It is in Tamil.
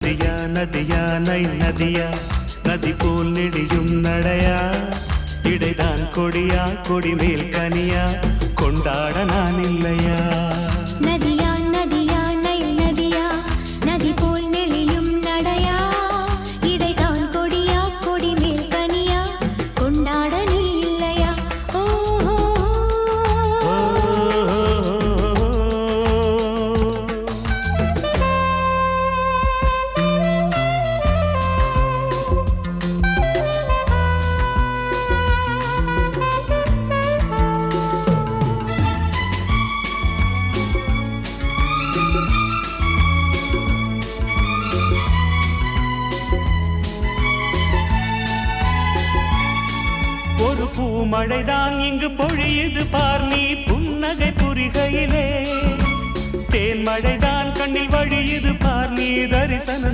நதியா நதியா நை நதியா நதி போல் நெடியும் நடையா இடைதான் கொடியா கொடிமேல் கனியா கொண்டாட நான் இல்லையா நதியா நதியா நை நதியா நதி போல் நெளியும் நடையா இடைதான் கொடியா கொடிமேல் கனியா கொண்டாட நீ இல்லையா ஓஹோ ஒரு பூமழைதான் இங்கு பொழியுது பார் நீ புன்னகை புரிகையிலே தேன்மழைதான் கண்ணில் வழியுது பார் நீ தரிசனம்